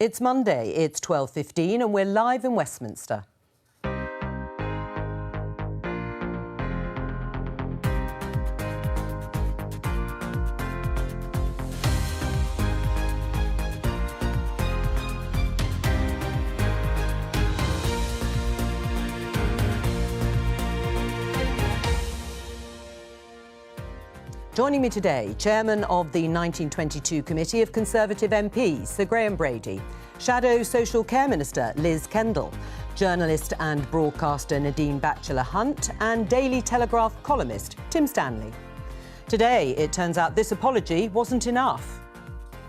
It's Monday, it's 12:15 and we're live in Westminster. Joining me today, Chairman of the 1922 Committee of Conservative MPs, Sir Graham Brady, Shadow Social Care Minister Liz Kendall, journalist and broadcaster Nadine Batchelor-Hunt, and Daily Telegraph columnist Tim Stanley. Today, it turns out this apology wasn't enough.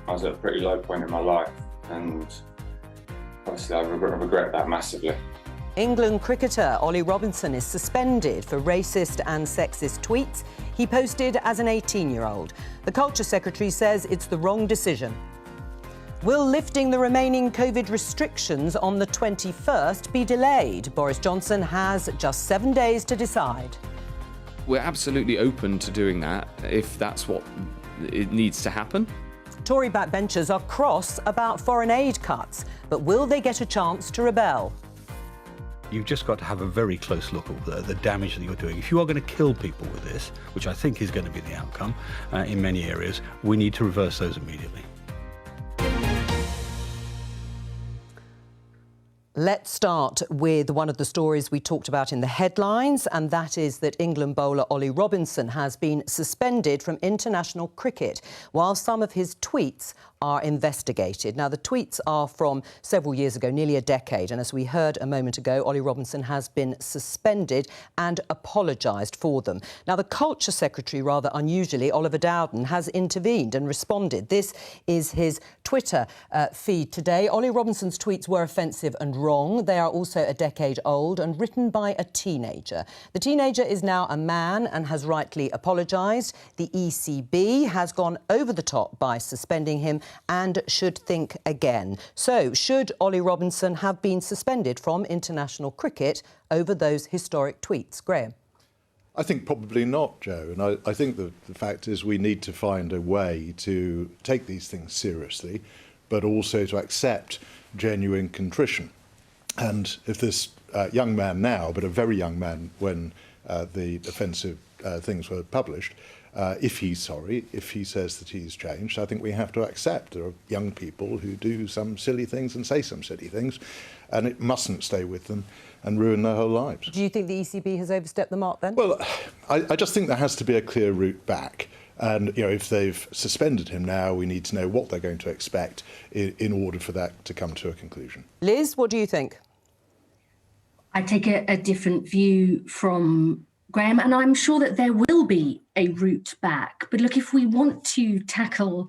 I was at a pretty low point in my life, and obviously I regret that massively. England cricketer Ollie Robinson is suspended for racist and sexist tweets he posted as an 18-year-old. The Culture Secretary says it's the wrong decision. Will lifting the remaining COVID restrictions on the 21st be delayed? Boris Johnson has just 7 days to decide. We're absolutely open to doing that if that's what it needs to happen. Tory backbenchers are cross about foreign aid cuts, but will they get a chance to rebel? You've just got to have a very close look at the damage that you're doing. If you are going to kill people with this, which I think is going to be the outcome in many areas, we need to reverse those immediately. Let's start with one of the stories we talked about in the headlines, and that is that England bowler Ollie Robinson has been suspended from international cricket while some of his tweets are investigated. Now, the tweets are from several years ago, nearly a decade, and as we heard a moment ago, Ollie Robinson has been suspended and apologised for them. Now, the Culture Secretary, rather unusually, Oliver Dowden, has intervened and responded. This is his Twitter feed today. Ollie Robinson's tweets were offensive and wrong. They are also a decade old and written by a teenager. The teenager is now a man and has rightly apologised. The ECB has gone over the top by suspending him and should think again. So, should Ollie Robinson have been suspended from international cricket over those historic tweets? Graham? I think probably not, Joe. And I think the fact is we need to find a way to take these things seriously, but also to accept genuine contrition. And if this young man now, but a very young man when the offensive things were published, if he's sorry, if he says that he's changed, I think we have to accept there are young people who do some silly things and say some silly things, and it mustn't stay with them and ruin their whole lives. Do you think the ECB has overstepped the mark then? Well, I just think there has to be a clear route back. And, you know, if they've suspended him now, we need to know what they're going to expect in order for that to come to a conclusion. Liz, what do you think? I take a different view from Graham, and I'm sure that there will be a route back. But look, if we want to tackle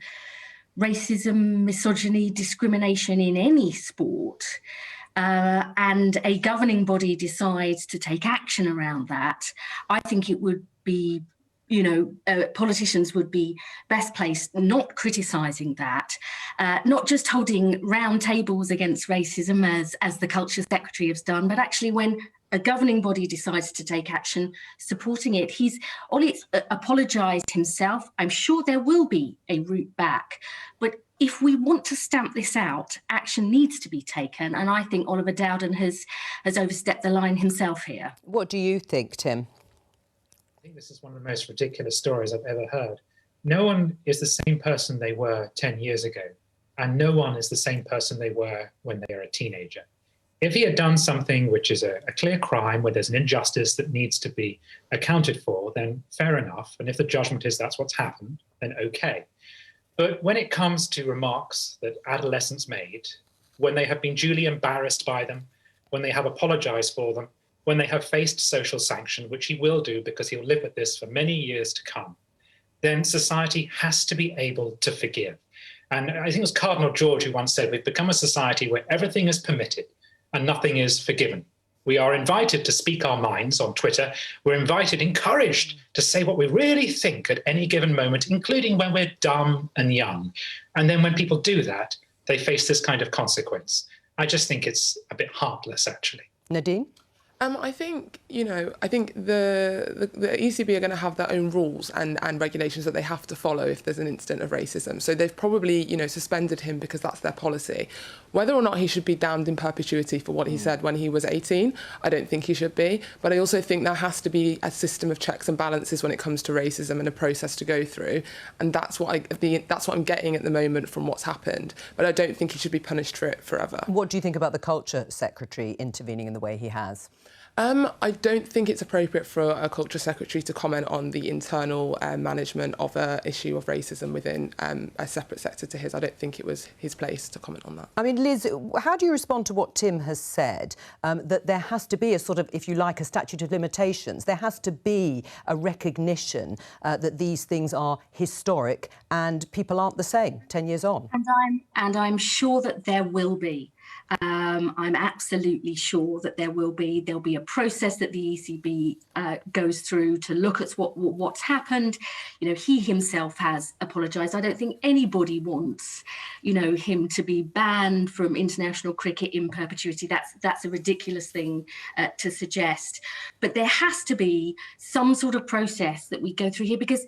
racism, misogyny, discrimination in any sport, and a governing body decides to take action around that, I think it would be, politicians would be best placed not criticising that, not just holding round tables against racism as the Culture Secretary has done, but actually when a governing body decides to take action, supporting it. Ollie's apologised himself. I'm sure there will be a route back. But if we want to stamp this out, action needs to be taken. And I think Oliver Dowden has overstepped the line himself here. What do you think, Tim? I think this is one of the most ridiculous stories I've ever heard. No one is the same person they were 10 years ago, and no one is the same person they were when they were a teenager. If he had done something which is a clear crime, where there's an injustice that needs to be accounted for, then fair enough. And if the judgment is that's what's happened, then okay. But when it comes to remarks that adolescents made, when they have been duly embarrassed by them, when they have apologised for them, when they have faced social sanction, which he will do because he'll live with this for many years to come, then society has to be able to forgive. And I think it was Cardinal George who once said, we've become a society where everything is permitted and nothing is forgiven. We are invited to speak our minds on Twitter. We're encouraged to say what we really think at any given moment, including when we're dumb and young. And then when people do that, they face this kind of consequence. I just think it's a bit heartless, actually. Nadine? I think, I think the ECB are going to have their own rules and regulations that they have to follow if there's an incident of racism. So they've probably, suspended him because that's their policy. Whether or not he should be damned in perpetuity for what he said when he was 18, I don't think he should be. But I also think there has to be a system of checks and balances when it comes to racism and a process to go through. And that's what I'm getting at the moment from what's happened. But I don't think he should be punished for it forever. What do you think about the Culture Secretary intervening in the way he has? I don't think it's appropriate for a culture secretary to comment on the internal management of an issue of racism within a separate sector to his. I don't think it was his place to comment on that. I mean, Liz, how do you respond to what Tim has said, that there has to be a sort of, if you like, a statute of limitations? There has to be a recognition that these things are historic and people aren't the same 10 years on. And I'm sure that there will be. I'm absolutely sure that there'll be a process that the ECB goes through to look at what's happened. He himself has apologised. I don't think anybody wants, him to be banned from international cricket in perpetuity. That's a ridiculous thing to suggest. But there has to be some sort of process that we go through here, because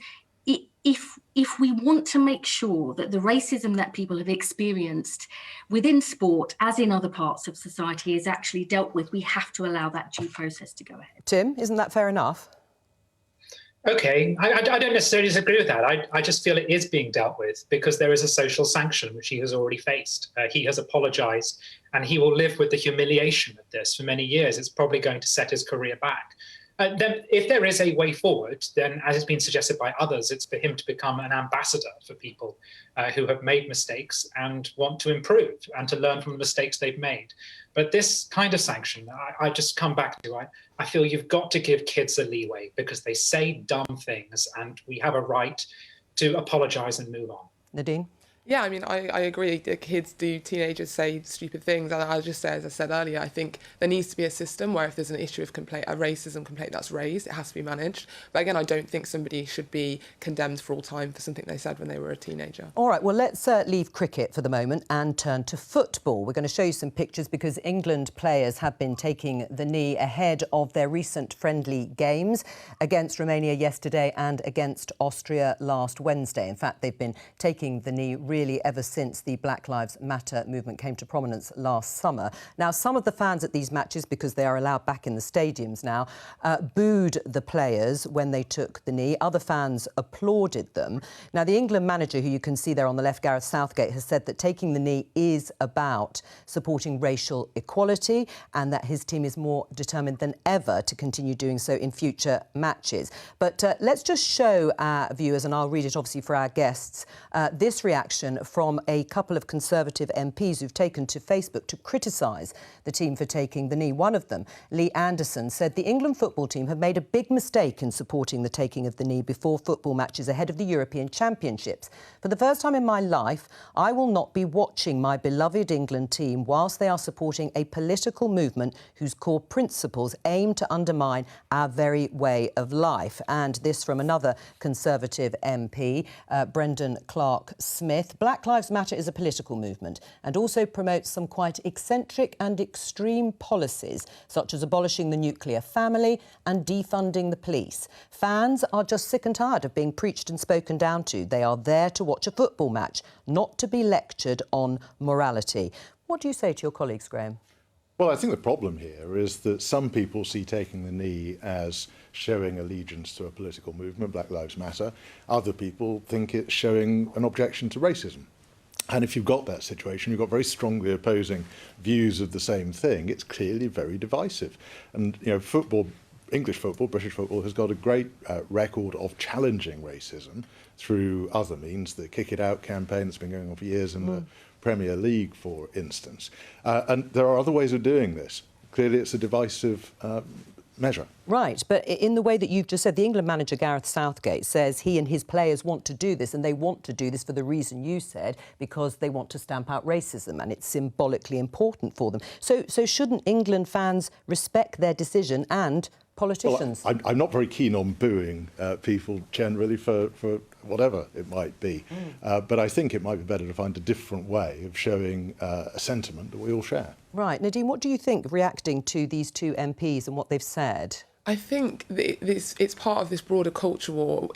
if we want to make sure that the racism that people have experienced within sport, as in other parts of society, is actually dealt with, we have to allow that due process to go ahead. Tim, isn't that fair enough? OK, I don't necessarily disagree with that. I just feel it is being dealt with because there is a social sanction which he has already faced. He has apologised and he will live with the humiliation of this for many years. It's probably going to set his career back. Then if there is a way forward, then, as has been suggested by others, it's for him to become an ambassador for people who have made mistakes and want to improve and to learn from the mistakes they've made. But this kind of sanction, I just come back to, I feel you've got to give kids a leeway because they say dumb things and we have a right to apologise and move on. Nadine? Yeah, I mean, I agree. The teenagers say stupid things. And I'll just say, as I said earlier, I think there needs to be a system where if there's an issue of a racism complaint that's raised, it has to be managed. But again, I don't think somebody should be condemned for all time for something they said when they were a teenager. All right, well, let's leave cricket for the moment and turn to football. We're going to show you some pictures because England players have been taking the knee ahead of their recent friendly games against Romania yesterday and against Austria last Wednesday. In fact, they've been taking the knee really ever since the Black Lives Matter movement came to prominence last summer. Now, some of the fans at these matches, because they are allowed back in the stadiums now, booed the players when they took the knee. Other fans applauded them. Now, the England manager, who you can see there on the left, Gareth Southgate, has said that taking the knee is about supporting racial equality and that his team is more determined than ever to continue doing so in future matches. But let's just show our viewers, and I'll read it obviously for our guests, this reaction from a couple of Conservative MPs who've taken to Facebook to criticise the team for taking the knee. One of them, Lee Anderson, said the England football team have made a big mistake in supporting the taking of the knee before football matches ahead of the European Championships. For the first time in my life, I will not be watching my beloved England team whilst they are supporting a political movement whose core principles aim to undermine our very way of life. And this from another Conservative MP, Brendan Clark-Smith. Black Lives Matter is a political movement and also promotes some quite eccentric and extreme policies, such as abolishing the nuclear family and defunding the police. Fans are just sick and tired of being preached and spoken down to. They are there to watch a football match, not to be lectured on morality. What do you say to your colleagues, Graham? Well, I think the problem here is that some people see taking the knee as showing allegiance to a political movement, Black Lives Matter. Other people think it's showing an objection to racism. And if you've got that situation, you've got very strongly opposing views of the same thing, it's clearly very divisive. And, football, English football, British football, has got a great record of challenging racism through other means, the Kick It Out campaign that's been going on for years in the Premier League, for instance. And there are other ways of doing this. Clearly, it's a divisive measure. Right, but in the way that you've just said, the England manager, Gareth Southgate, says he and his players want to do this, and they want to do this for the reason you said, because they want to stamp out racism, and it's symbolically important for them. So shouldn't England fans respect their decision and politicians? Well, I'm not very keen on booing people generally for whatever it might be. But I think it might be better to find a different way of showing a sentiment that we all share. Right. Nadine, what do you think, reacting to these two MPs and what they've said? I think it's part of this broader culture war.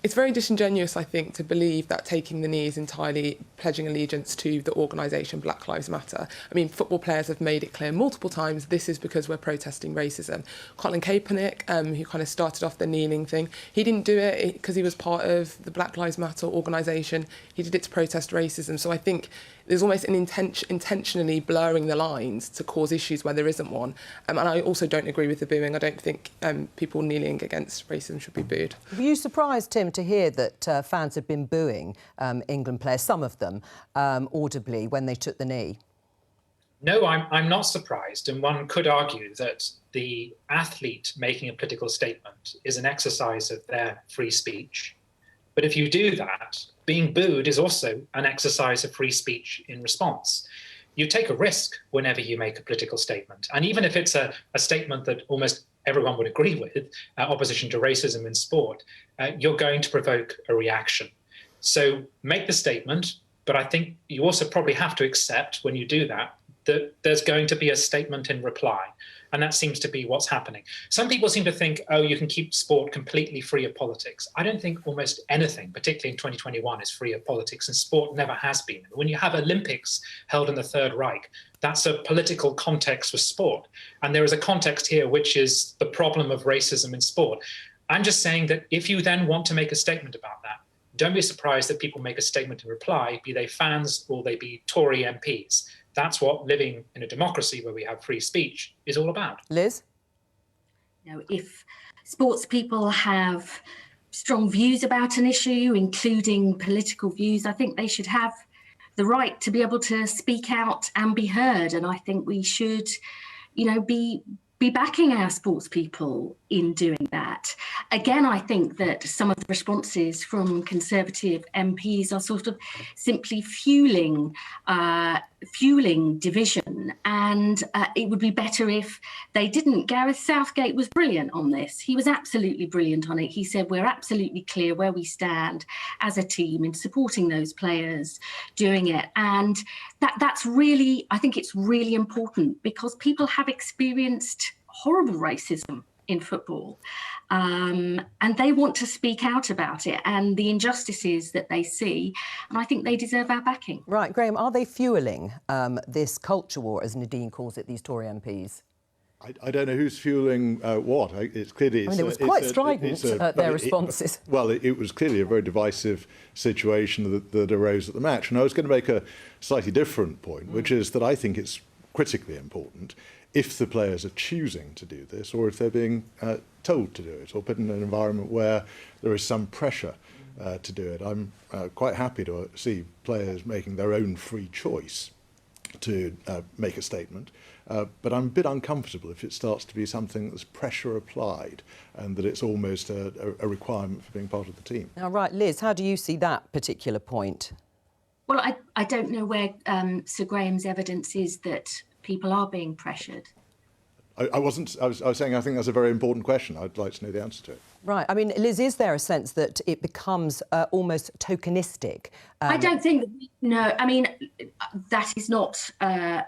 It's very disingenuous, I think, to believe that taking the knee is entirely pledging allegiance to the organisation Black Lives Matter. I mean, football players have made it clear multiple times this is because we're protesting racism. Colin Kaepernick, who kind of started off the kneeling thing, he didn't do it because he was part of the Black Lives Matter organisation. He did it to protest racism. So I think there's almost an intentionally blurring the lines to cause issues where there isn't one. And I also don't agree with the booing. I don't think people kneeling against racism should be booed. Were you surprised, Tim, to hear that fans had been booing England players, some of them, audibly when they took the knee? No, I'm not surprised. And one could argue that the athlete making a political statement is an exercise of their free speech. But if you do that, being booed is also an exercise of free speech in response. You take a risk whenever you make a political statement. And even if it's a statement that almost everyone would agree with, opposition to racism in sport, you're going to provoke a reaction. So make the statement, but I think you also probably have to accept when you do that, that there's going to be a statement in reply. And that seems to be what's happening. Some people seem to think, oh, you can keep sport completely free of politics. I don't think almost anything, particularly in 2021, is free of politics, and sport never has been. When you have Olympics held in the Third Reich, that's a political context for sport. And there is a context here, which is the problem of racism in sport. I'm just saying that if you then want to make a statement about that, don't be surprised that people make a statement in reply, be they fans or they be Tory MPs. That's what living in a democracy where we have free speech is all about. Liz? You know, if sports people have strong views about an issue, including political views, I think they should have the right to be able to speak out and be heard. And I think we should, you know, be backing our sports people in doing that. Again, I think that some of the responses from Conservative MPs are sort of simply fueling division, and it would be better if they didn't. Gareth Southgate was brilliant on this. He was absolutely brilliant on it. He said we're absolutely clear where we stand as a team in supporting those players doing it, and that's really, I think it's really important, because people have experienced horrible racism in football, and they want to speak out about it and the injustices that they see, and I think they deserve our backing. Right, Graham, are they fuelling this culture war, as Nadine calls it, these Tory MPs? I don't know who's fueling what. It's clearly. I mean, it was quite strident, their responses. It was clearly a very divisive situation that arose at the match. And I was going to make a slightly different point, which is that I think it's critically important if the players are choosing to do this, or if they're being told to do it, or put in an environment where there is some pressure to do it. I'm quite happy to see players making their own free choice to make a statement, but I'm a bit uncomfortable if it starts to be something that's pressure applied and that it's almost a requirement for being part of the team. Now, right, Liz, how do you see that particular point? Well, I don't know where Sir Graham's evidence is that people are being pressured. I was saying I think that's a very important question. I'd like to know the answer to it. Right. I mean, Liz, is there a sense that it becomes almost tokenistic? I don't think that, no, I mean, that is not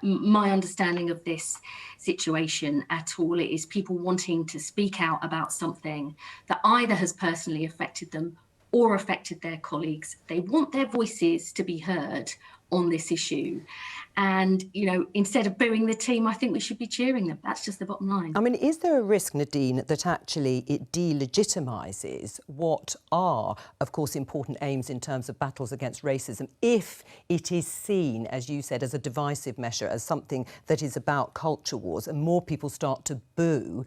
my understanding of this situation at all. It is people wanting to speak out about something that either has personally affected them or affected their colleagues. They want their voices to be heard on this issue. And, you know, instead of booing the team, I think we should be cheering them. That's just the bottom line. I mean, is there a risk, Nadine, that actually it delegitimises what are, of course, important aims in terms of battles against racism, if it is seen, as you said, as a divisive measure, as something that is about culture wars, and more people start to boo?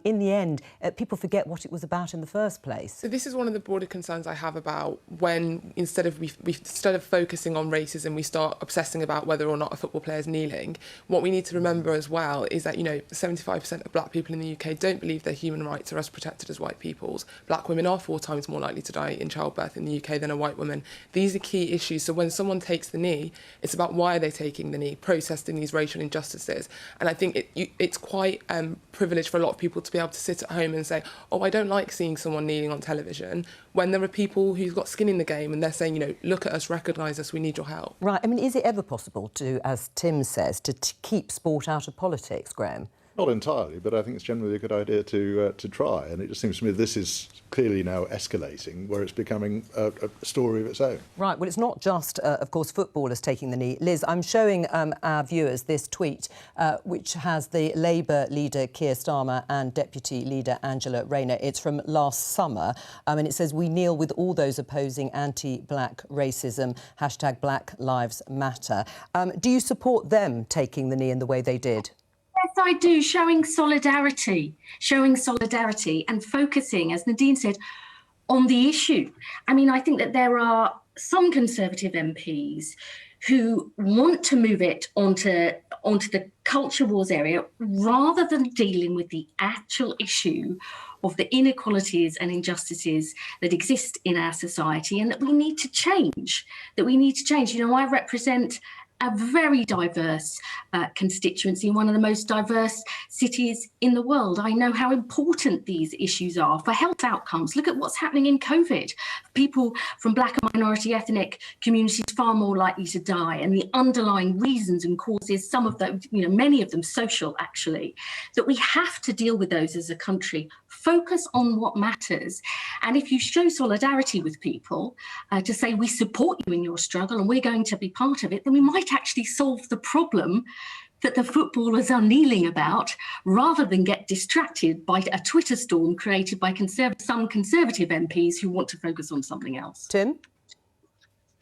In the end, people forget what it was about in the first place. So this is one of the broader concerns I have about when, instead of focusing on racism, we start obsessing about whether or not a football player is kneeling. What we need to remember as well is that, 75% of black people in the UK don't believe their human rights are as protected as white people's. Black women are 4 times more likely to die in childbirth in the UK than a white woman. These are key issues. So when someone takes the knee, it's about why are they taking the knee, protesting these racial injustices. And I think it's quite privileged for a lot of people to be able to sit at home and say, oh, I don't like seeing someone kneeling on television, when there are people who've got skin in the game and they're saying, look at us, recognise us, we need your help. Right. I mean, is it ever possible to, as Tim says, to keep sport out of politics, Graham? Not entirely, but I think it's generally a good idea to try. And it just seems to me this is clearly now escalating, where it's becoming a story of its own. Right. Well, it's not just, of course, footballers taking the knee. Liz, I'm showing our viewers this tweet, which has the Labour leader Keir Starmer and Deputy leader Angela Rayner. It's from last summer, and it says, "We kneel with all those opposing anti-black racism. # Black Lives Matter." Do you support them taking the knee in the way they did? Yes, I do, showing solidarity and focusing, as Nadine said, on the issue. I mean, I think that there are some Conservative MPs who want to move it onto the culture wars area rather than dealing with the actual issue of the inequalities and injustices that exist in our society and that we need to change. I represent a very diverse constituency in one of the most diverse cities in the world. I know how important these issues are for health outcomes. Look at what's happening in COVID. People from black and minority ethnic communities far more likely to die, and the underlying reasons and causes, some of them, many of them social actually, that we have to deal with those as a country. Focus on what matters. And if you show solidarity with people to say we support you in your struggle and we're going to be part of it, then we might actually solve the problem that the footballers are kneeling about, rather than get distracted by a Twitter storm created by some Conservative MPs who want to focus on something else. Tim?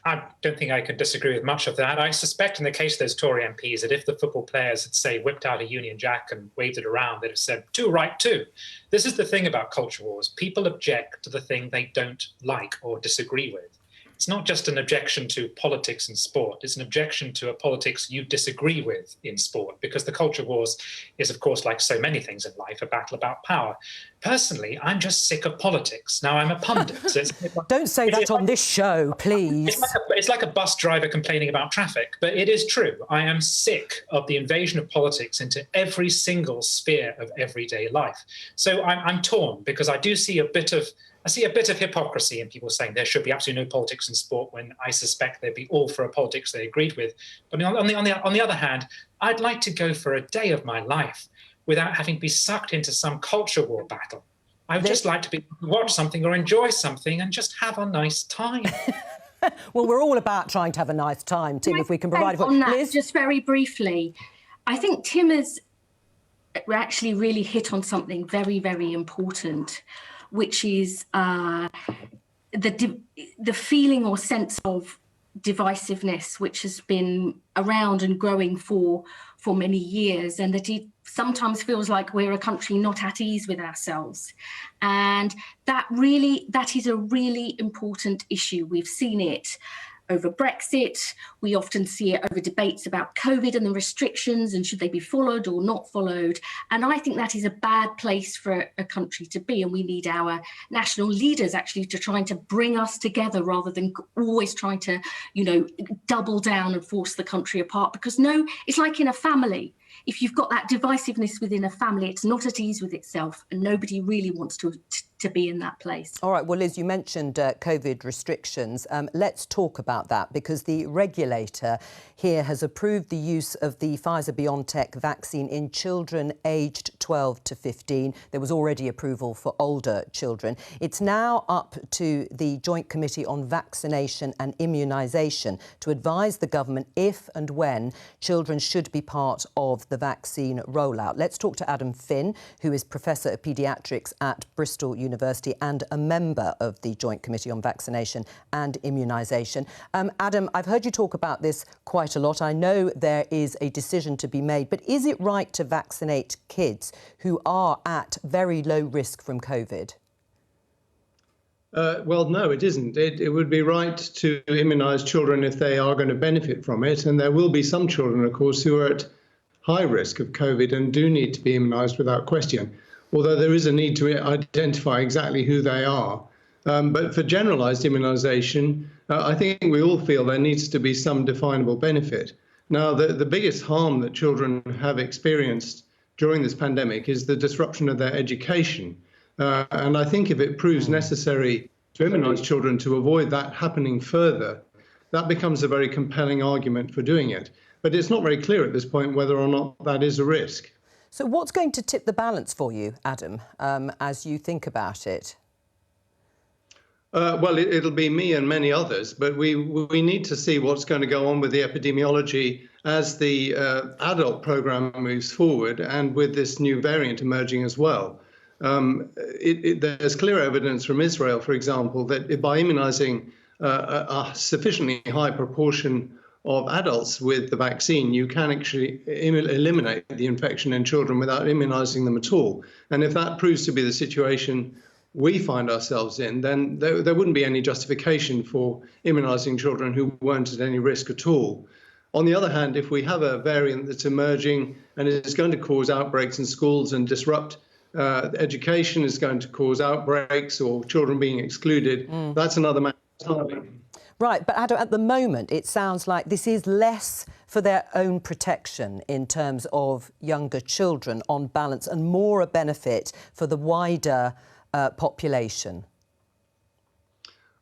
I don't think I could disagree with much of that. I suspect in the case of those Tory MPs that if the football players had, say, whipped out a Union Jack and waved it around, they'd have said, "Too right, too." This is the thing about culture wars. People object to the thing they don't like or disagree with. It's not just an objection to politics and sport. It's an objection to a politics you disagree with in sport, because the culture wars is, of course, like so many things in life, a battle about power. Personally, I'm just sick of politics. Now, I'm a pundit. So don't say that on this show, please. It's like a bus driver complaining about traffic, but it is true. I am sick of the invasion of politics into every single sphere of everyday life. So I'm torn, because I see a bit of hypocrisy in people saying there should be absolutely no politics in sport, when I suspect they'd be all for a politics they agreed with. But on the other hand, I'd like to go for a day of my life without having to be sucked into some culture war battle. I would just like to watch something or enjoy something and just have a nice time. Well, we're all about trying to have a nice time, Tim, if we can provide it. On that, Liz? just very briefly, I think Tim has actually really hit on something very, very important, which is the feeling or sense of divisiveness, which has been around and growing for many years, and that it sometimes feels like we're a country not at ease with ourselves. And that is a really important issue. We've seen it over Brexit. We often see it over debates about COVID and the restrictions and should they be followed or not followed. And I think that is a bad place for a country to be. And we need our national leaders actually to trying to bring us together rather than always trying to, double down and force the country apart. Because it's like in a family. If you've got that divisiveness within a family, it's not at ease with itself, and nobody really wants to be in that place. All right, well, Liz, you mentioned COVID restrictions. Let's talk about that, because the regulator here has approved the use of the Pfizer-BioNTech vaccine in children aged 12 to 15. There was already approval for older children. It's now up to the Joint Committee on Vaccination and Immunisation to advise the government if and when children should be part of the vaccine rollout. Let's talk to Adam Finn, who is Professor of Paediatrics at Bristol University and a member of the Joint Committee on Vaccination and Immunisation. Adam, I've heard you talk about this quite a lot. I know there is a decision to be made, but is it right to vaccinate kids who are at very low risk from COVID? Well, no, it isn't. It would be right to immunise children if they are going to benefit from it. And there will be some children, of course, who are at high risk of COVID and do need to be immunised without question, although there is a need to identify exactly who they are. But for generalised immunisation, I think we all feel there needs to be some definable benefit. Now, the biggest harm that children have experienced during this pandemic is the disruption of their education. And I think if it proves necessary to immunise children to avoid that happening further, that becomes a very compelling argument for doing it. But it's not very clear at this point whether or not that is a risk. So what's going to tip the balance for you, Adam, as you think about it? Well, it'll be me and many others, but we need to see what's going to go on with the epidemiology as the adult programme moves forward and with this new variant emerging as well. There's clear evidence from Israel, for example, that by immunising a sufficiently high proportion of adults with the vaccine, you can actually eliminate the infection in children without immunising them at all. And if that proves to be the situation we find ourselves in, then there wouldn't be any justification for immunising children who weren't at any risk at all. On the other hand, if we have a variant that's emerging and is going to cause outbreaks in schools and disrupt education, is going to cause outbreaks or children being excluded, that's another matter of time. Right, but Adam, at the moment, it sounds like this is less for their own protection in terms of younger children on balance and more a benefit for the wider population.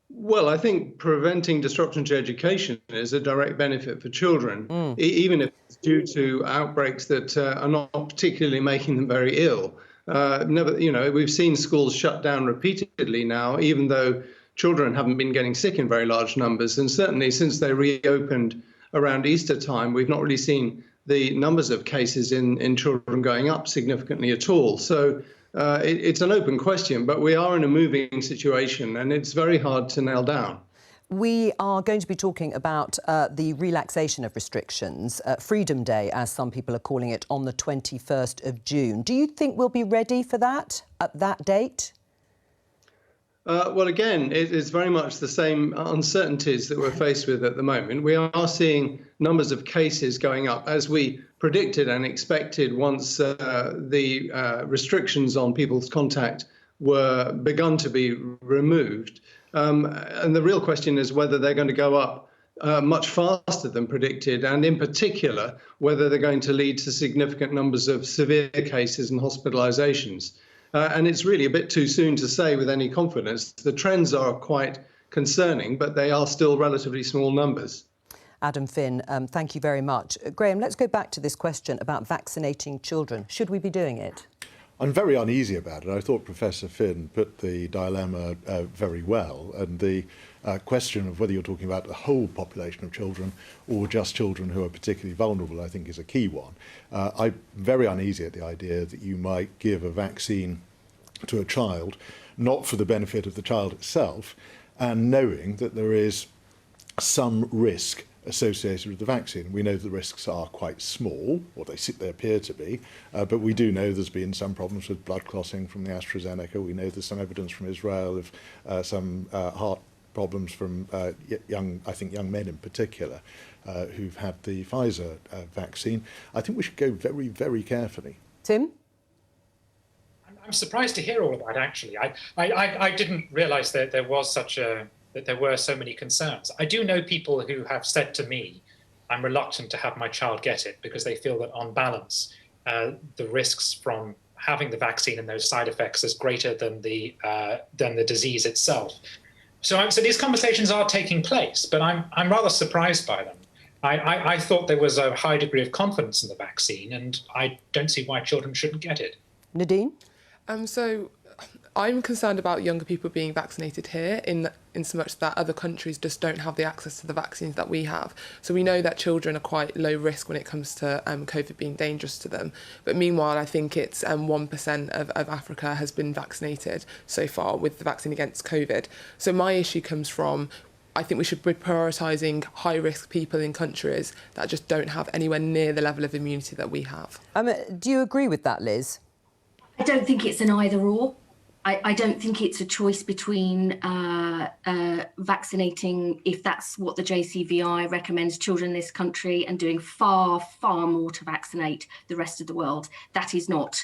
Well, I think preventing disruption to education is a direct benefit for children, even if it's due to outbreaks that are not particularly making them very ill. We've seen schools shut down repeatedly now, even though children haven't been getting sick in very large numbers. And certainly since they reopened around Easter time, we've not really seen the numbers of cases in children going up significantly at all. So it's an open question, but we are in a moving situation and it's very hard to nail down. We are going to be talking about the relaxation of restrictions, Freedom Day, as some people are calling it, on the 21st of June. Do you think we'll be ready for that at that date? Well, again, it is very much the same uncertainties that we're faced with at the moment. We are seeing numbers of cases going up, as we predicted and expected once the restrictions on people's contact were begun to be removed. And the real question is whether they're going to go up much faster than predicted, and in particular, whether they're going to lead to significant numbers of severe cases and hospitalizations. And it's really a bit too soon to say with any confidence. The trends are quite concerning, but they are still relatively small numbers. Adam Finn, thank you very much. Graham, let's go back to this question about vaccinating children. Should we be doing it? I'm very uneasy about it. I thought Professor Finn put the dilemma very well, and the question of whether you're talking about the whole population of children or just children who are particularly vulnerable, I think, is a key one. I'm very uneasy at the idea that you might give a vaccine to a child, not for the benefit of the child itself, and knowing that there is some risk associated with the vaccine. We know the risks are quite small, or they appear to be, but we do know there's been some problems with blood clotting from the AstraZeneca. We know there's some evidence from Israel of some heart problems from young men in particular, who've had the Pfizer vaccine. I think we should go very, very carefully. Tim? I'm surprised to hear all of that, actually. I didn't realise that there was that there were so many concerns. I do know people who have said to me, I'm reluctant to have my child get it because they feel that on balance, the risks from having the vaccine and those side effects is greater than the disease itself. So these conversations are taking place, but I'm rather surprised by them. I thought there was a high degree of confidence in the vaccine, and I don't see why children shouldn't get it. Nadine? So I'm concerned about younger people being vaccinated here in so much that other countries just don't have the access to the vaccines that we have. So we know that children are quite low risk when it comes to COVID being dangerous to them. But meanwhile, I think it's 1% of Africa has been vaccinated so far with the vaccine against COVID. So my issue comes from, I think we should be prioritising high-risk people in countries that just don't have anywhere near the level of immunity that we have. Do you agree with that, Liz? I don't think it's an either-or. I don't think it's a choice between vaccinating, if that's what the JCVI recommends children in this country, and doing far, far more to vaccinate the rest of the world. That is not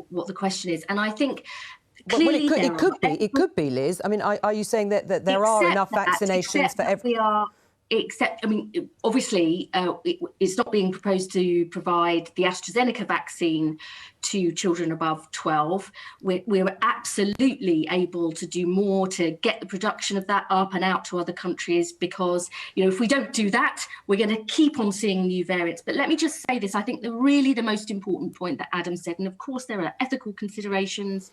what the question is. And I think clearly it could be, Liz. I mean, are you saying that there are enough vaccinations for everyone? Obviously, it's not being proposed to provide the AstraZeneca vaccine to children above 12. We're absolutely able to do more to get the production of that up and out to other countries, because, if we don't do that, we're going to keep on seeing new variants. But let me just say this. I think the most important point that Adam said, and of course there are ethical considerations.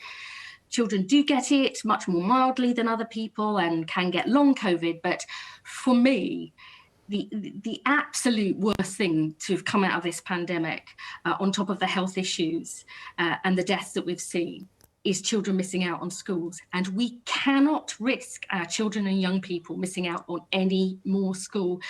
Children do get it much more mildly than other people and can get long COVID. But for me, the absolute worst thing to have come out of this pandemic, on top of the health issues and the deaths that we've seen, is children missing out on schools. And we cannot risk our children and young people missing out on any more school.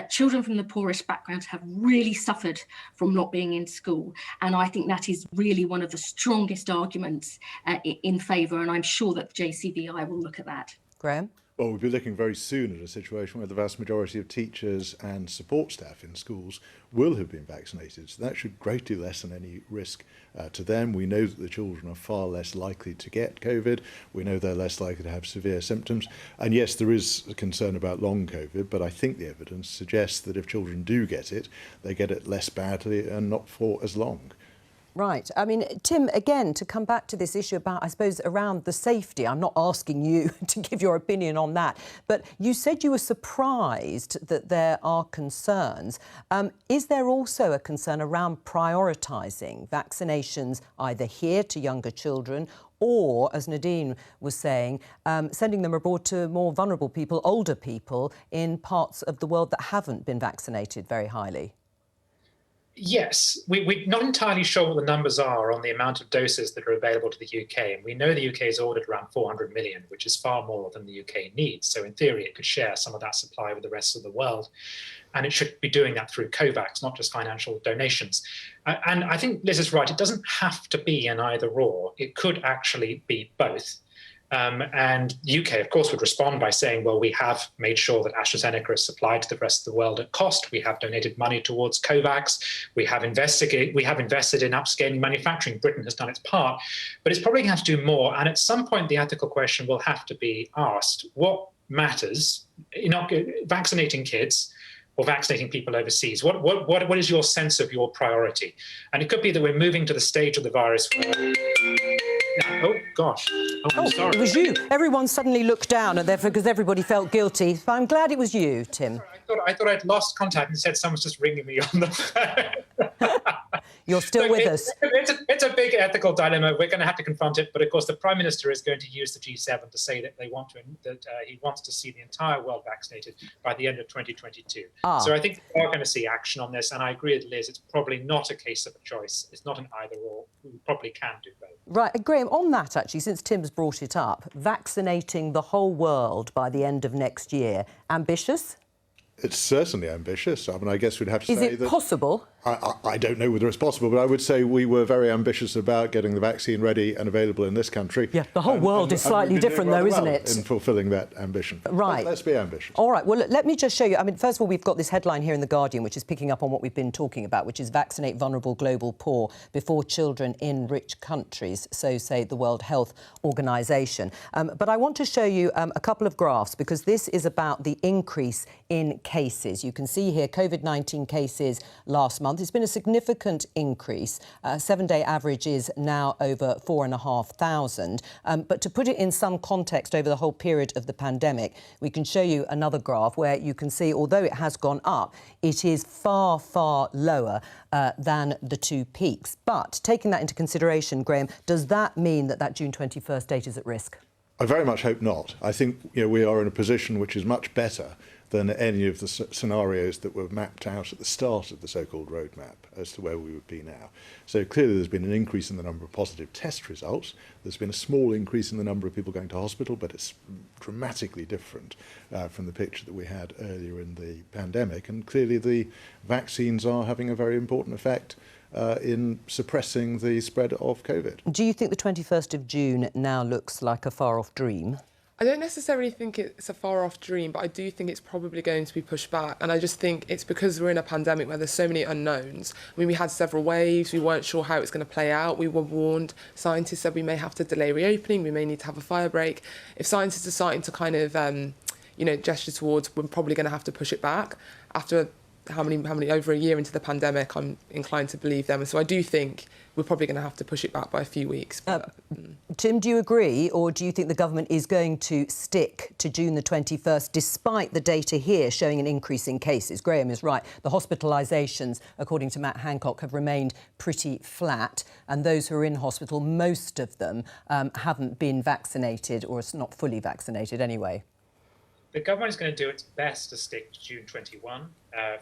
Children from the poorest backgrounds have really suffered from not being in school. And I think that is really one of the strongest arguments in favour. And I'm sure that the JCVI will look at that. Graham? Well, we'll be looking very soon at a situation where the vast majority of teachers and support staff in schools will have been vaccinated. So that should greatly lessen any risk to them. We know that the children are far less likely to get COVID. We know they're less likely to have severe symptoms. And yes, there is a concern about long COVID, but I think the evidence suggests that if children do get it, they get it less badly and not for as long. Right. I mean, Tim, again, to come back to this issue about, I suppose, around the safety, I'm not asking you to give your opinion on that, but you said you were surprised that there are concerns. Is there also a concern around prioritising vaccinations either here to younger children or, as Nadine was saying, sending them abroad to more vulnerable people, older people in parts of the world that haven't been vaccinated very highly? Yes, we're not entirely sure what the numbers are on the amount of doses that are available to the UK. And we know the UK has ordered around 400 million, which is far more than the UK needs. So in theory, it could share some of that supply with the rest of the world. And it should be doing that through COVAX, not just financial donations. And I think Liz is right. It doesn't have to be an either or. It could actually be both. And the UK, of course, would respond by saying, well, we have made sure that AstraZeneca is supplied to the rest of the world at cost. We have donated money towards COVAX. We have invested in upscaling manufacturing. Britain has done its part, but it's probably going to have to do more. And at some point, the ethical question will have to be asked: what matters? Vaccinating kids or vaccinating people overseas? What is your sense of your priority? And it could be that we're moving to the stage of the virus where... Oh, gosh. Oh, I'm sorry. It was you. Everyone suddenly looked down because everybody felt guilty. So I'm glad it was you, Tim. I thought I'd lost contact and said someone's just ringing me on the phone. You're still with us. It's a big ethical dilemma. We're going to have to confront it. But of course, the Prime Minister is going to use the G7 to say that he wants to see the entire world vaccinated by the end of 2022. So I think we are going to see action on this. And I agree with Liz. It's probably not a case of a choice. It's not an either or. We probably can do both. Right, Graham, on that, actually, since Tim's brought it up, vaccinating the whole world by the end of next year, ambitious? It's certainly ambitious. I mean, I guess we'd have to say that... Is it possible? I don't know whether it's possible, but I would say we were very ambitious about getting the vaccine ready and available in this country. Yeah, the whole world is slightly different, though, isn't it? In fulfilling that ambition. Right. Let's be ambitious. All right, well, let me just show you. I mean, first of all, we've got this headline here in The Guardian, which is picking up on what we've been talking about, which is vaccinate vulnerable global poor before children in rich countries, so say the World Health Organization. But I want to show you a couple of graphs, because this is about the increase in cases. You can see here COVID-19 cases last month. It's been a significant increase. 7-day average is now over 4,500. But to put it in some context over the whole period of the pandemic, we can show you another graph where you can see, although it has gone up, it is far, far lower than the two peaks. But taking that into consideration, Graham, does that mean that June 21st date is at risk? I very much hope not. I think we are in a position which is much better than any of the scenarios that were mapped out at the start of the so-called roadmap as to where we would be now. So clearly there's been an increase in the number of positive test results. There's been a small increase in the number of people going to hospital, but it's dramatically different from the picture that we had earlier in the pandemic. And clearly the vaccines are having a very important effect. in suppressing the spread of COVID. Do you think the 21st of June now looks like a far-off dream? I don't necessarily think it's a far-off dream, but I do think it's probably going to be pushed back. And I just think it's because we're in a pandemic where there's so many unknowns. I mean, we had several waves. We weren't sure how it's going to play out. We were warned. Scientists said we may have to delay reopening. We may need to have a fire break. If scientists are starting to kind of, gesture towards, we're probably going to have to push it back. After how many over a year into the pandemic, I'm inclined to believe them. And so I do think we're probably going to have to push it back by a few weeks. Tim, do you agree, or do you think the government is going to stick to June the 21st, despite the data here showing an increase in cases? Graham is right. The hospitalisations, according to Matt Hancock, have remained pretty flat, and those who are in hospital, most of them haven't been vaccinated, or not fully vaccinated anyway. The government is going to do its best to stick to June 21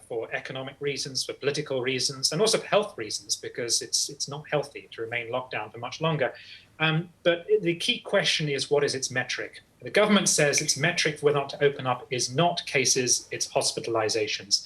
for economic reasons, for political reasons, and also for health reasons, because it's not healthy to remain locked down for much longer. But the key question is, what is its metric? The government says its metric for whether or not to open up is not cases, it's hospitalizations.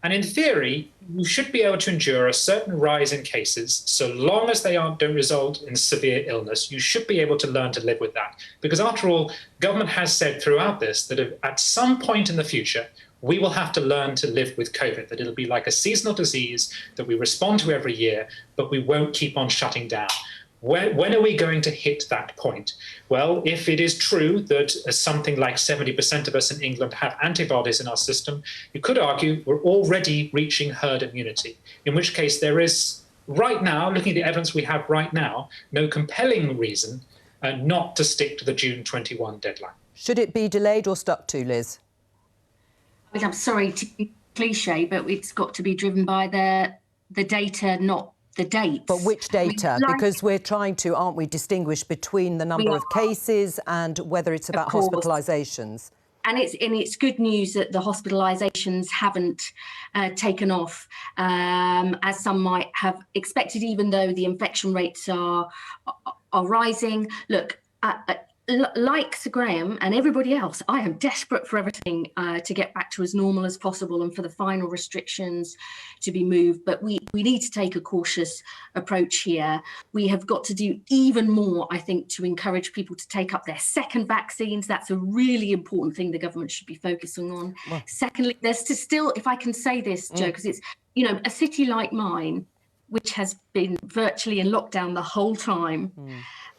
And in theory, you should be able to endure a certain rise in cases so long as they don't result in severe illness. You should be able to learn to live with that. Because after all, government has said throughout this that if at some point in the future, we will have to learn to live with COVID, that it'll be like a seasonal disease that we respond to every year, but we won't keep on shutting down. When are we going to hit that point? Well, if it is true that something like 70% of us in England have antibodies in our system, you could argue we're already reaching herd immunity, in which case there is, right now, looking at the evidence we have right now, no compelling reason not to stick to the June 21 deadline. Should it be delayed or stuck to, Liz? I mean, I'm sorry to be cliche, but it's got to be driven by the data, not the dates. But which data? I mean, because we're trying to, aren't we, distinguish between the number of cases and whether it's about hospitalisations. And it's good news that the hospitalisations haven't taken off as some might have expected, even though the infection rates are rising. Look, like Sir Graham and everybody else, I am desperate for everything to get back to as normal as possible and for the final restrictions to be moved. But we need to take a cautious approach here. We have got to do even more, I think, to encourage people to take up their second vaccines. That's a really important thing the government should be focusing on. Well, secondly, there's still, if I can say this, Joe, because it's, a city like mine, which has been virtually in lockdown the whole time,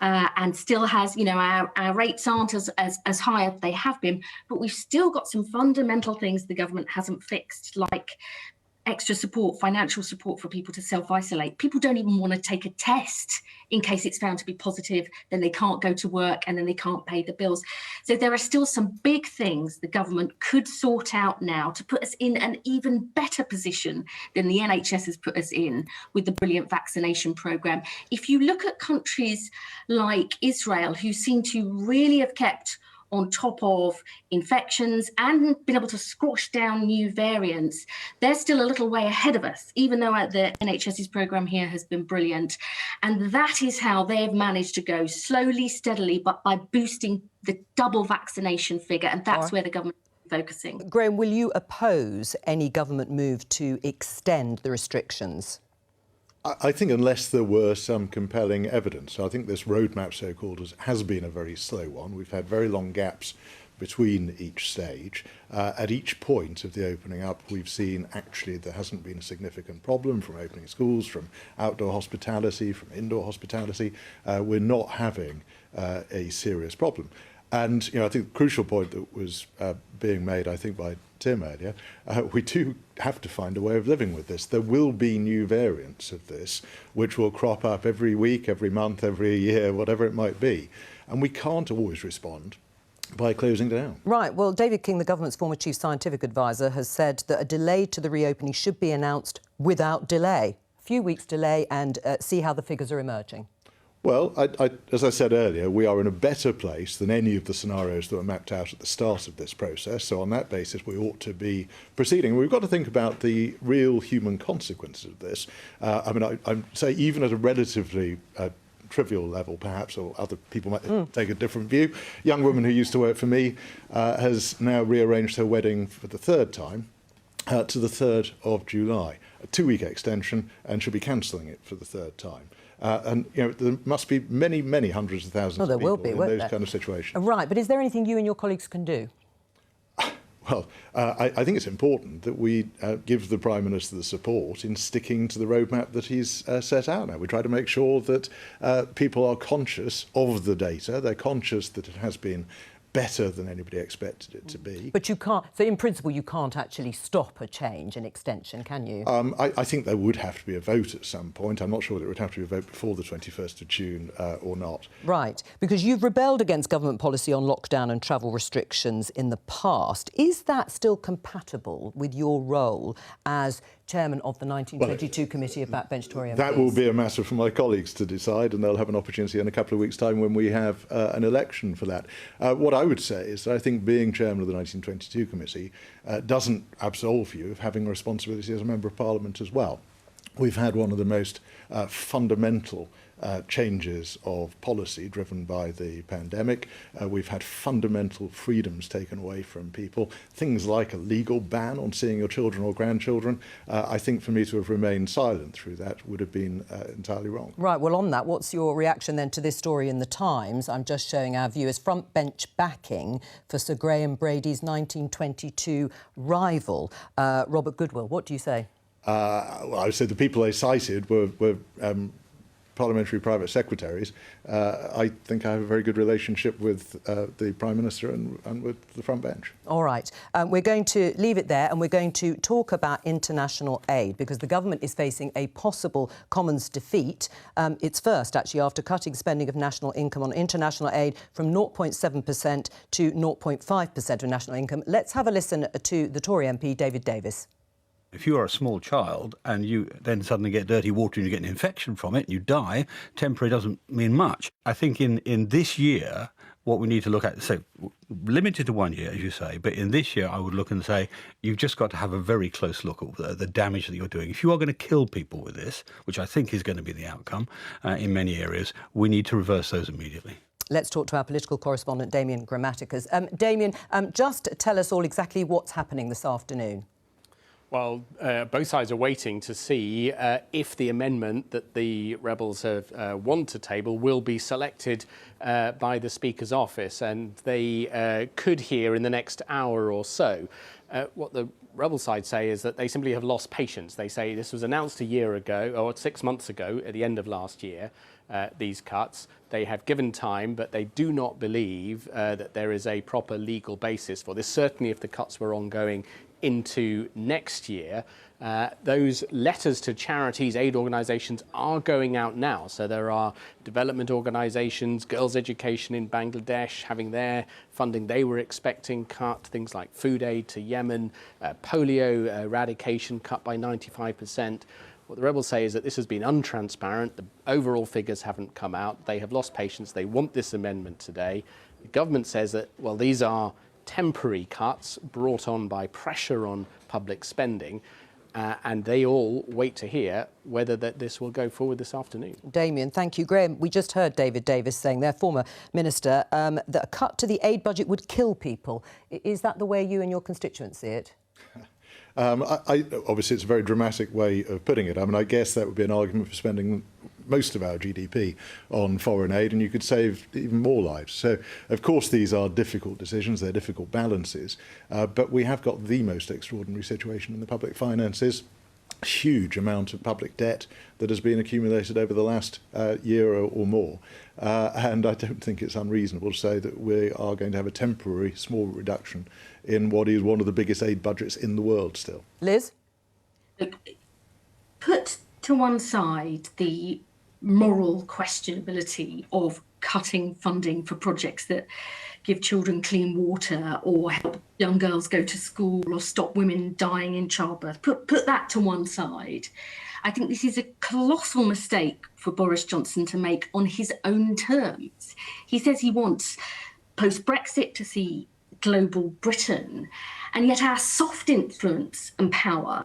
and still has, our rates aren't as high as they have been, but we've still got some fundamental things the government hasn't fixed, like extra support, financial support for people to self-isolate. People don't even want to take a test in case it's found to be positive, then they can't go to work and then they can't pay the bills. So there are still some big things the government could sort out now to put us in an even better position than the NHS has put us in with the brilliant vaccination programme. If you look at countries like Israel, who seem to really have kept on top of infections and been able to squash down new variants, they're still a little way ahead of us, even though the NHS's programme here has been brilliant. And that is how they've managed to go slowly, steadily, but by boosting the double vaccination figure. And that's where the government is focusing. Graham, will you oppose any government move to extend the restrictions? I think unless there were some compelling evidence. I think this roadmap, so-called, has been a very slow one. We've had very long gaps between each stage. At each point of the opening up, we've seen actually there hasn't been a significant problem from opening schools, from outdoor hospitality, from indoor hospitality. We're not having a serious problem. And, I think the crucial point that was being made, I think, by Tim earlier, we do have to find a way of living with this. There will be new variants of this, which will crop up every week, every month, every year, whatever it might be. And we can't always respond by closing down. Right. Well, David King, the government's former chief scientific advisor, has said that a delay to the reopening should be announced without delay. A few weeks delay and see how the figures are emerging. Well, as I said earlier, we are in a better place than any of the scenarios that were mapped out at the start of this process. So on that basis, we ought to be proceeding. We've got to think about the real human consequences of this. I'd say even at a relatively trivial level, perhaps, or other people might take a different view. A young woman who used to work for me has now rearranged her wedding for the third time to the 3rd of July. a 2-week extension and should be cancelling it for the third time. And there must be many, many hundreds of thousands of people in those kind of situations. Right, but is there anything you and your colleagues can do? Well, I think it's important that we give the Prime Minister the support in sticking to the roadmap that he's set out now. We try to make sure that people are conscious of the data. They're conscious that it has been better than anybody expected it to be. But you can't, so in principle, you can't actually stop a change, an extension, can you? I think there would have to be a vote at some point. I'm not sure that it would have to be a vote before the 21st of June or not. Right, because you've rebelled against government policy on lockdown and travel restrictions in the past. Is that still compatible with your role as chairman of the 1922 Committee of Backbench Tory MPs? That will be a matter for my colleagues to decide, and they'll have an opportunity in a couple of weeks' time when we have an election for that. What I would say is that I think being chairman of the 1922 Committee doesn't absolve you of having responsibility as a member of Parliament as well. We've had one of the most fundamental changes of policy driven by the pandemic. We've had fundamental freedoms taken away from people. Things like a legal ban on seeing your children or grandchildren. I think for me to have remained silent through that would have been entirely wrong. Right, well, on that, what's your reaction then to this story in the Times? I'm just showing our viewers front bench backing for Sir Graham Brady's 1922 rival. Robert Goodwill, what do you say? Well, I would say the people they cited were parliamentary private secretaries. I think I have a very good relationship with the Prime Minister and with the front bench. All right. We're going to leave it there and we're going to talk about international aid because the government is facing a possible Commons defeat. It's first, actually, after cutting spending of national income on international aid from 0.7% to 0.5% of national income. Let's have a listen to the Tory MP, David Davis. If you are a small child and you then suddenly get dirty water and you get an infection from it and you die, temporary doesn't mean much. I think in this year, what we need to look at, so limited to 1 year, as you say, but in this year I would look and say, you've just got to have a very close look at the damage that you're doing. If you are going to kill people with this, which I think is going to be the outcome in many areas, we need to reverse those immediately. Let's talk to our political correspondent, Damien Grammaticas. Damien, just tell us all exactly what's happening this afternoon. Well, both sides are waiting to see if the amendment that the rebels have want to table will be selected by the Speaker's office, and they could hear in the next hour or so. What the rebel side say is that they simply have lost patience. They say this was announced a year ago, or 6 months ago, at the end of last year, these cuts. They have given time, but they do not believe that there is a proper legal basis for this, certainly if the cuts were ongoing into next year. Those letters to charities, aid organisations are going out now. So there are development organisations, girls' education in Bangladesh having their funding they were expecting cut, things like food aid to Yemen, polio eradication cut by 95%. What the rebels say is that this has been untransparent. The overall figures haven't come out. They have lost patience. They want this amendment today. The government says that, well, these are temporary cuts brought on by pressure on public spending, and they all wait to hear whether this will go forward this afternoon. Damien, thank you. Graham, we just heard David Davis saying, their former minister, that a cut to the aid budget would kill people. Is that the way you and your constituents see it? Obviously, it's a very dramatic way of putting it. I mean, I guess that would be an argument for spending most of our GDP on foreign aid, and you could save even more lives. So, of course, these are difficult decisions, they're difficult balances, but we have got the most extraordinary situation in the public finances. Huge amount of public debt that has been accumulated over the last year or more. And I don't think it's unreasonable to say that we are going to have a temporary small reduction in what is one of the biggest aid budgets in the world still. Liz? Look, put to one side the moral questionability of cutting funding for projects that give children clean water or help young girls go to school or stop women dying in childbirth. Put that to one side. I think this is a colossal mistake for Boris Johnson to make on his own terms. He says he wants post-Brexit to see global Britain, and yet our soft influence and power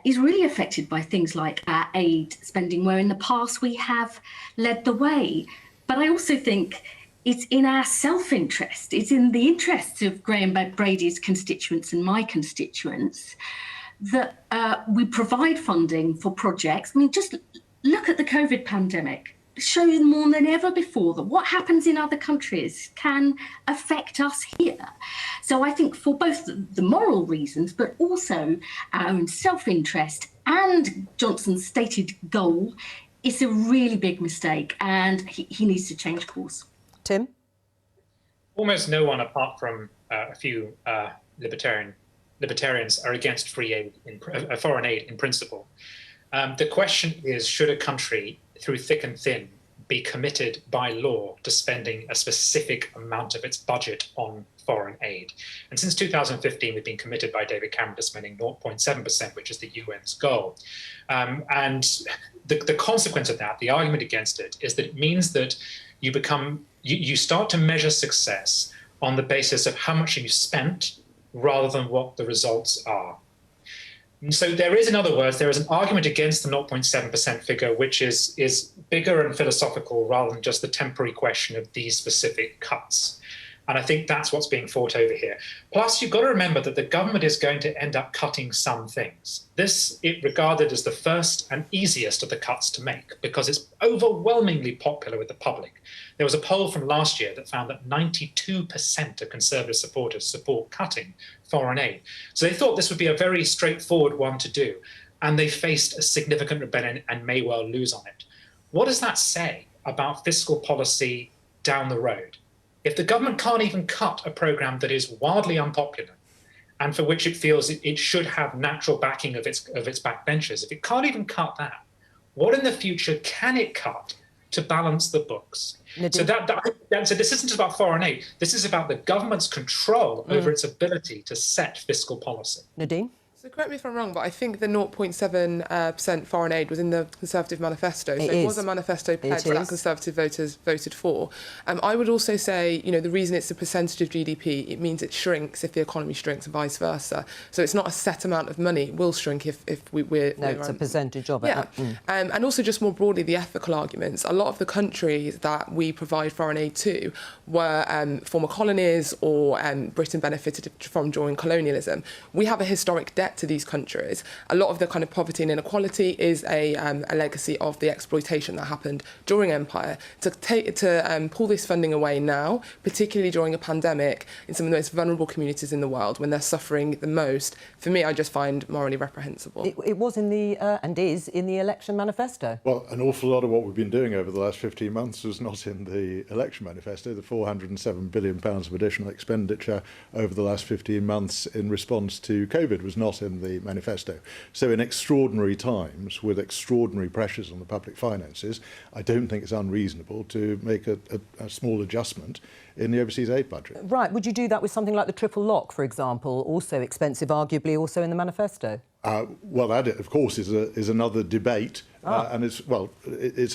is really affected by things like our aid spending, where in the past we have led the way. But I also think it's in our self-interest, it's in the interests of Graham Brady's constituents and my constituents that we provide funding for projects. I mean, just look at the COVID pandemic. Shows more than ever before that what happens in other countries can affect us here. So I think for both the moral reasons, but also our own self-interest and Johnson's stated goal, it's a really big mistake, and he needs to change course. Tim? Almost no one, apart from a few libertarians, are against free aid, foreign aid in principle. The question is, should a country, through thick and thin, be committed by law to spending a specific amount of its budget on foreign aid? And since 2015, we've been committed by David Cameron to spending 0.7%, which is the UN's goal. And the consequence of that, the argument against it, is that it means that you start to measure success on the basis of how much you spent rather than what the results are. So there is, in other words, there is an argument against the 0.7% figure, which is bigger and philosophical rather than just the temporary question of these specific cuts. And I think that's what's being fought over here. Plus, you've got to remember that the government is going to end up cutting some things. This is regarded as the first and easiest of the cuts to make because it's overwhelmingly popular with the public. There was a poll from last year that found that 92% of Conservative supporters support cutting foreign aid. So they thought this would be a very straightforward one to do, and they faced a significant rebellion and may well lose on it. What does that say about fiscal policy down the road? If the government can't even cut a program that is wildly unpopular and for which it feels it should have natural backing of its backbenchers, if it can't even cut that, what in the future can it cut to balance the books? So so this isn't about foreign aid. This is about the government's control over its ability to set fiscal policy. Nadine? So correct me if I'm wrong, but I think the 0.7% foreign aid was in the Conservative manifesto. So it was a manifesto pledge that Conservative voters voted for. I would also say, the reason it's a percentage of GDP, it means it shrinks if the economy shrinks and vice versa. So it's not a set amount of money. It will shrink if we're... No, it's a percentage of it. Yeah. And also just more broadly, the ethical arguments. A lot of the countries that we provide foreign aid to were former colonies or Britain benefited from during colonialism. We have a historic debt to these countries. A lot of the kind of poverty and inequality is a legacy of the exploitation that happened during empire. To pull this funding away now, particularly during a pandemic in some of the most vulnerable communities in the world when they're suffering the most, for me, I just find morally reprehensible. It was in the and is in the election manifesto. Well, an awful lot of what we've been doing over the last 15 months was not in the election manifesto. The £407 billion of additional expenditure over the last 15 months in response to COVID was not in the manifesto. So in extraordinary times, with extraordinary pressures on the public finances, I don't think it's unreasonable to make a small adjustment in the overseas aid budget. Right. Would you do that with something like the triple lock, for example, also expensive, arguably also in the manifesto? Well, that, of course, is another debate, and it's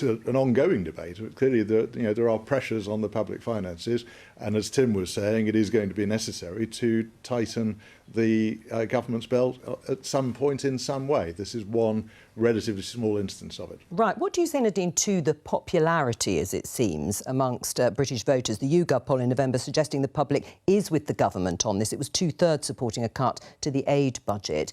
an ongoing debate. Clearly, there are pressures on the public finances, and as Tim was saying, it is going to be necessary to tighten the government's belt at some point in some way. This is one relatively small instance of it. Right. What do you say, Nadine, to the popularity, as it seems, amongst British voters? The YouGov poll in November suggesting the public is with the government on this. It was 2/3 supporting a cut to the aid budget.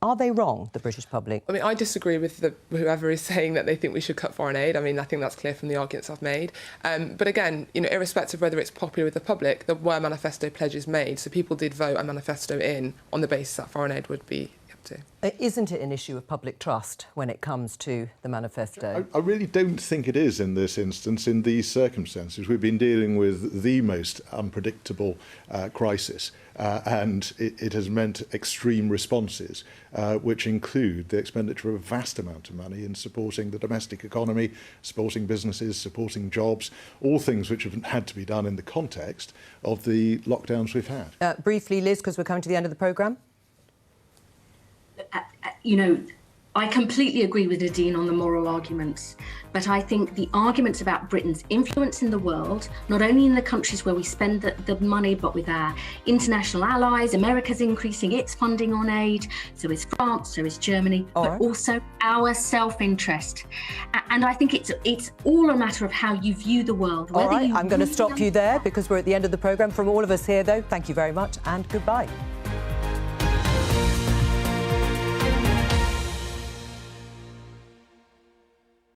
Are they wrong, the British public? I mean, I disagree with whoever is saying that they think we should cut foreign aid. I mean, I think that's clear from the arguments I've made. But again, irrespective of whether it's popular with the public, there were manifesto pledges made. So people did vote a manifesto in on the basis that foreign aid would be kept to. Isn't it an issue of public trust when it comes to the manifesto? I really don't think it is in this instance, in these circumstances. We've been dealing with the most unpredictable crisis, and it has meant extreme responses, which include the expenditure of a vast amount of money in supporting the domestic economy, supporting businesses, supporting jobs, all things which have had to be done in the context of the lockdowns we've had. Briefly, Liz, because we're coming to the end of the programme. I completely agree with Nadine on the moral arguments, but I think the arguments about Britain's influence in the world, not only in the countries where we spend the money, but with our international allies, America's increasing its funding on aid, so is France, so is Germany, but also our self-interest. And I think it's all a matter of how you view the world. All right, I'm going to stop you there because we're at the end of the programme. From all of us here, though, thank you very much and goodbye.